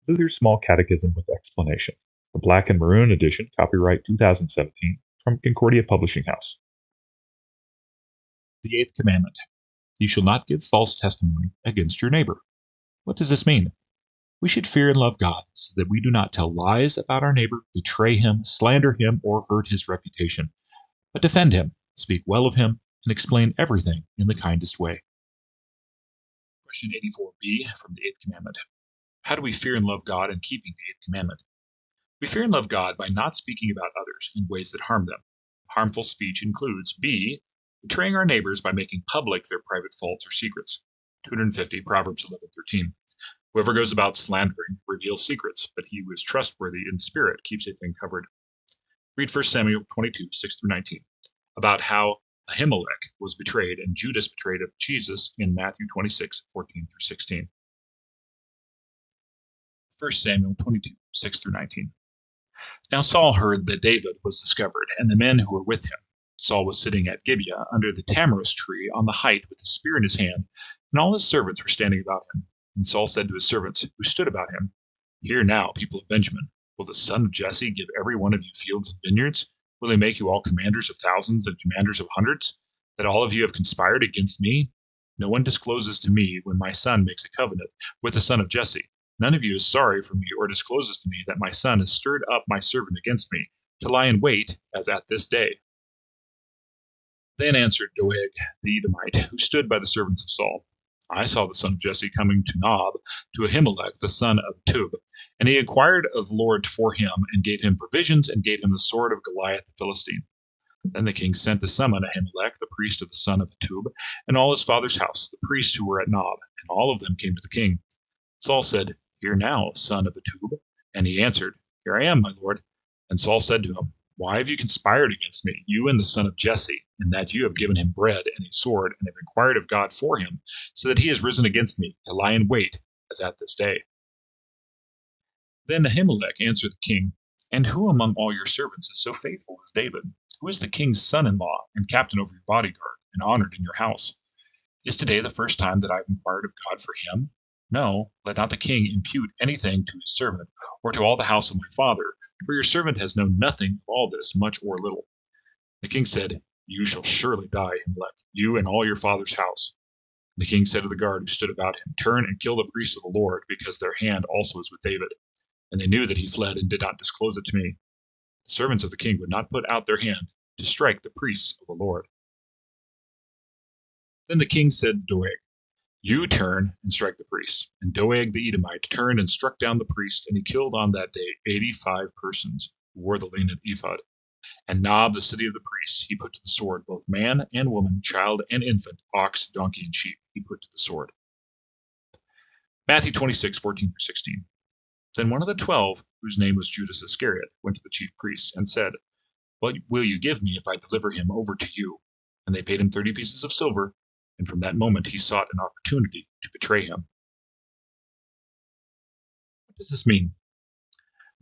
Luther's Small Catechism with Explanation, the Black and Maroon edition, copyright 2017, from Concordia Publishing House. The eighth commandment: you shall not give false testimony against your neighbor. What does this mean? We should fear and love God so that we do not tell lies about our neighbor, betray him, slander him, or hurt his reputation, but defend him, speak well of him, and explain everything in the kindest way. Question 84b from the eighth commandment. How do we fear and love God in keeping the eighth commandment? We fear and love God by not speaking about others in ways that harm them. Harmful speech includes B, betraying our neighbors by making public their private faults or secrets. 250 Proverbs 11:13. Whoever goes about slandering reveals secrets, but he who is trustworthy in spirit keeps a thing covered. Read 1 Samuel 22:6-19, about how Ahimelech was betrayed and Judas betrayed of Jesus in Matthew 26:14-16. 1 Samuel 22:6-19. Now Saul heard that David was discovered, and the men who were with him. Saul was sitting at Gibeah under the tamarisk tree on the height with a spear in his hand, and all his servants were standing about him. And Saul said to his servants who stood about him, Hear now, people of Benjamin, will the son of Jesse give every one of you fields and vineyards? Will he make you all commanders of thousands and commanders of hundreds? That all of you have conspired against me? No one discloses to me when my son makes a covenant with the son of Jesse. None of you is sorry for me or discloses to me that my son has stirred up my servant against me, to lie in wait, as at this day. Then answered Doeg the Edomite, who stood by the servants of Saul, I saw the son of Jesse coming to Nob, to Ahimelech the son of Tub, and he inquired of the Lord for him, and gave him provisions, and gave him the sword of Goliath the Philistine. Then the king sent to summon Ahimelech, the priest of the son of Tub, and all his father's house, the priests who were at Nob, and all of them came to the king. Saul said, Hear now, son of Tub. And he answered, Here I am, my lord. And Saul said to him, Why have you conspired against me, you and the son of Jesse, in that you have given him bread and a sword, and have inquired of God for him, so that he has risen against me, to lie in wait, as at this day? Then Ahimelech answered the king, And who among all your servants is so faithful as David, who is the king's son-in-law, and captain over your bodyguard, and honored in your house? Is today the first time that I have inquired of God for him? No, let not the king impute anything to his servant, or to all the house of my father, for your servant has known nothing of all this, much or little. The king said, You shall surely die, Ahimelech, you and all your father's house. The king said to the guard who stood about him, Turn and kill the priests of the Lord, because their hand also is with David. And they knew that he fled and did not disclose it to me. The servants of the king would not put out their hand to strike the priests of the Lord. Then the king said to Doeg, You turn and strike the priests. And Doeg the Edomite turned and struck down the priest, and he killed on that day 85 persons who wore the linen ephod. And Nob, the city of the priests, he put to the sword, both man and woman, child and infant, ox, donkey, and sheep, he put to the sword. Matthew 26:14-16. Then one of the 12, whose name was Judas Iscariot, went to the chief priests and said, What will you give me if I deliver him over to you? And they paid him 30 pieces of silver, and from that moment he sought an opportunity to betray him. What does this mean?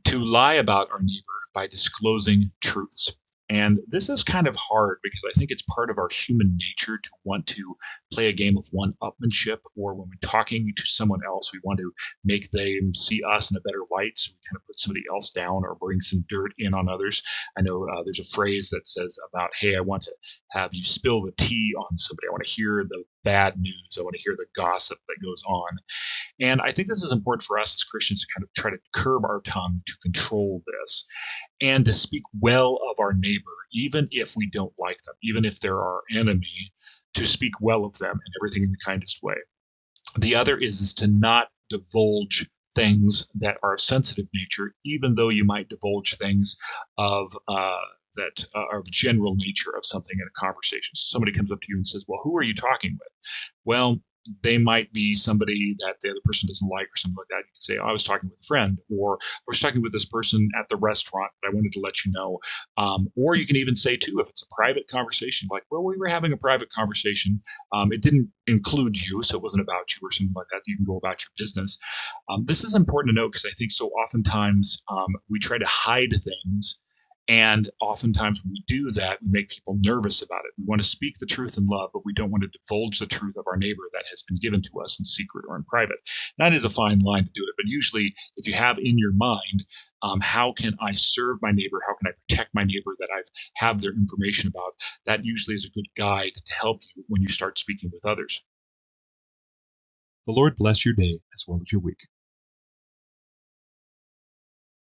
To lie about our neighbor by disclosing truths. And this is kind of hard because I think it's part of our human nature to want to play a game of one-upmanship, or when we're talking to someone else, we want to make them see us in a better light, so we kind of put somebody else down or bring some dirt in on others. I know there's a phrase that says about, hey, I want to have you spill the tea on somebody. I want to hear the bad news. I want to hear the gossip that goes on. And I think this is important for us as Christians to kind of try to curb our tongue to control this, and to speak well of our neighbor, even if we don't like them, even if they're our enemy, to speak well of them and everything in the kindest way. The other is to not divulge things that are of sensitive nature, even though you might divulge things of that are of general nature of something in a conversation. So somebody comes up to you and says, well, who are you talking with? Well, they might be somebody that the other person doesn't like or something like that. You can say, oh, I was talking with a friend, or I was talking with this person at the restaurant, but I wanted to let you know. Or you can even say, too, if it's a private conversation, like, well, we were having a private conversation. It didn't include you, so it wasn't about you or something like that. You can go about your business. This is important to know because I think so oftentimes we try to hide things. And oftentimes when we do that, we make people nervous about it. We want to speak the truth in love, but we don't want to divulge the truth of our neighbor that has been given to us in secret or in private. That is a fine line to do it. But usually, if you have in your mind, how can I serve my neighbor? How can I protect my neighbor that I have their information about? That usually is a good guide to help you when you start speaking with others. The Lord bless your day as well as your week.